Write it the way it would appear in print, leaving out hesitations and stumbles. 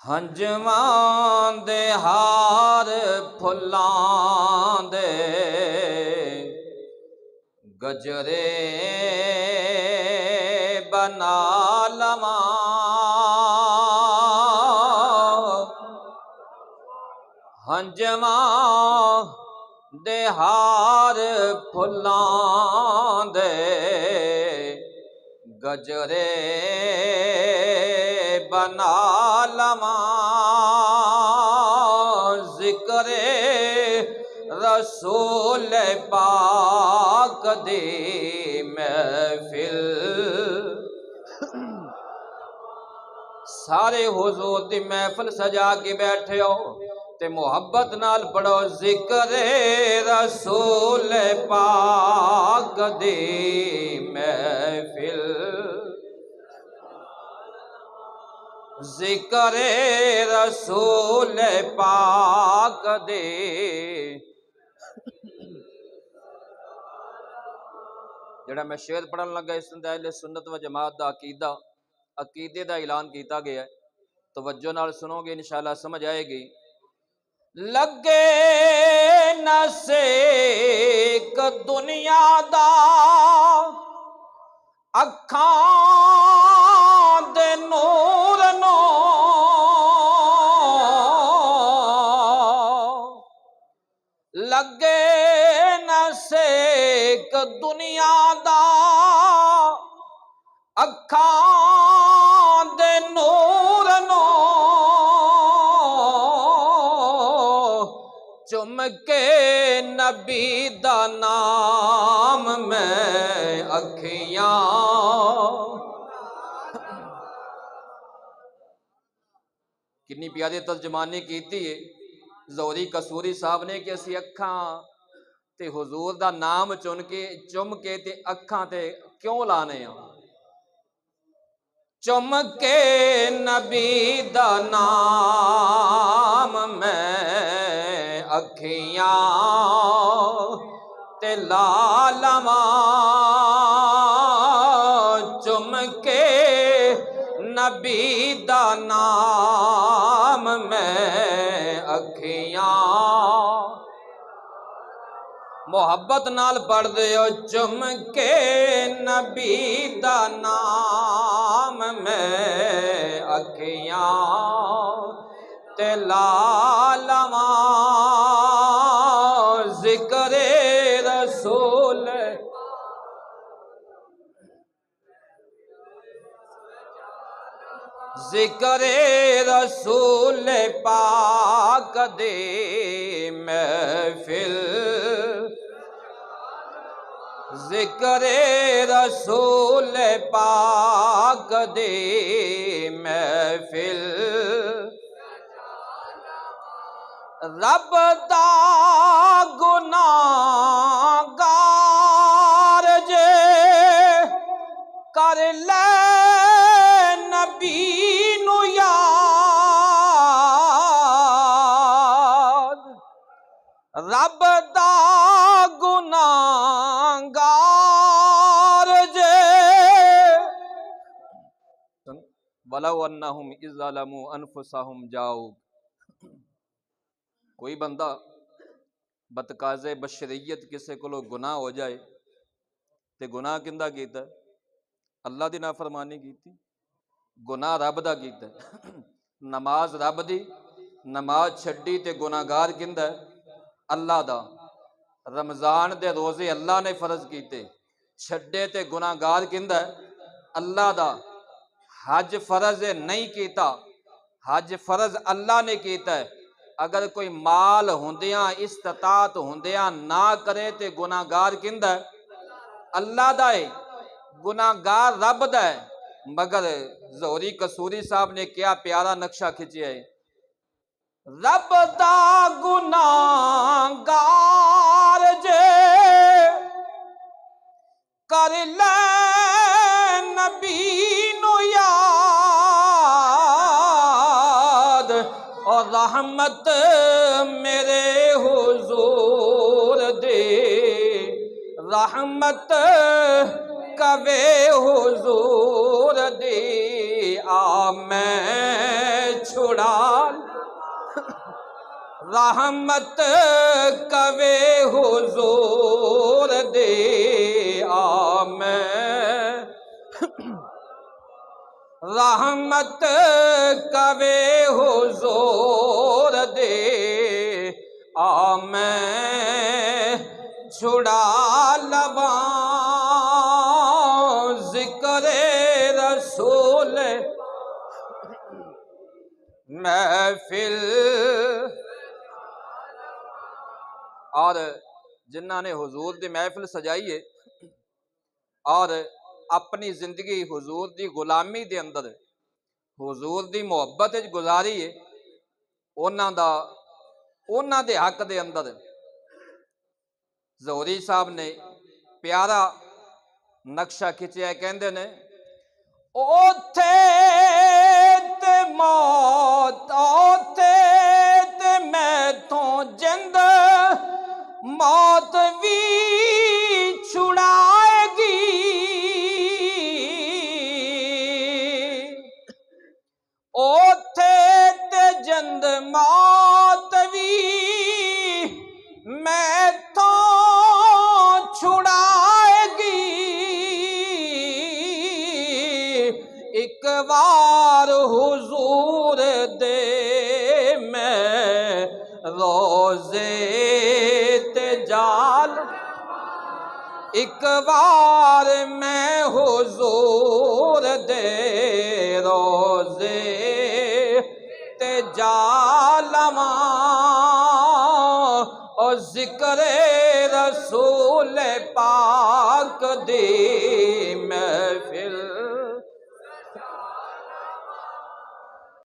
ہنجواں دے ہار پھلاں دے گجرے بنا لواں ہنجواں دے ہار پھلاں دے گجرے بنا لواں ذکر رسول پاک دی محفل سارے حضور دی محفل سجا کے بیٹھے ہو تے محبت نال پڑھو ذکر رسول پاک دی محفل ذکر رسول پاک دے جڑا میں شعر پڑھن لگا اس اندر اہل سنت و جماعت دا عقیدے دا اعلان کیتا گیا ہے، توجہ نال سنو گے انشاءاللہ سمجھ آئے گی۔ لگے نہ سیک دنیا دا اکھاں دے نور نو لگے نہ سیک دنیا دا اکھاں دے نور نو چم کے نبی دا نام میں اکھیاں کنی پیاری ترجمانی کیتی ہے زوری قصوری صاحب نے کہ اسی اکھاں تے حضور دا نام چم کے تے اکھاں تے کیوں لانے ہیں؟ چم کے نبی دا نام میں اکھیاں تے لا لواں چم کے نبی دا نام میں اکھیاں محبت نال پڑھ دیو چم کے نبی دا نام میں اکھیاں تے لا لواں ذکر رسول ذکر رسول پاک دے محفل ذکر رسول پاک دے محفل رب دا گناہ گار جے کر لے نبی نو یاد رب دا گناہ گار جے وَلَوْ أَنَّهُمْ إِذْ ظَلَمُوا أَنفُسَهُمْ جَاءُوكَ کوئی بندہ بتقاضے بشریت کسے کو گناہ ہو جائے تے گناہ کندہ کیتا ہے؟ اللہ دی نافرمانی کیتی، گناہ رب دا کیتا ہے۔ نماز رب دی، نماز چھڈی تے گناہگار کندہ ہے؟ اللہ دا۔ رمضان دے روزے اللہ نے فرض کیتے، چھڈے تے گناہگار کندہ ہے؟ اللہ دا۔ حج فرض نہیں کیتا، حج فرض اللہ نے کیتا ہے۔ اگر کوئی مال ہوندیاں استطاعت ہوندیاں نہ کرے تے گناہگار کندہ ہے؟ اللہ دا ہے، گناہگار رب دا ہے۔ مگر زہری قصوری صاحب نے کیا پیارا نقشہ کھچیا ہے، رب دا گناہگار جے کر لے نبی نو یاد اور رحمت میرے حضور دے رحمت کوے حضور دی آ میں چھڑا رحمت کوے حضور دے آ میں رحمت کوے حضور دے آ میں چھڑا لواں ذکر رسول محفل۔ اور جنہاں نے حضور دی محفل سجائی ہے اور اپنی زندگی حضور دی غلامی دے اندر حضور دی محبت وچ گزاری ہے، انہاں دے حق دے اندر ظہوری صاحب نے پیارا نقشہ کھچیا، کہندے نے اوتھے تے موت اوتھے تے میتھوں جند موت بھی چھڑائے گی، اوتھے تے جند موت بھی میتھوں چھڑائے گی، ایک بار حضور دے میں روزے تے جال، ایک بار میں حضور دے روزے تے جالواں اور ذکر رسول پاک دی محفل۔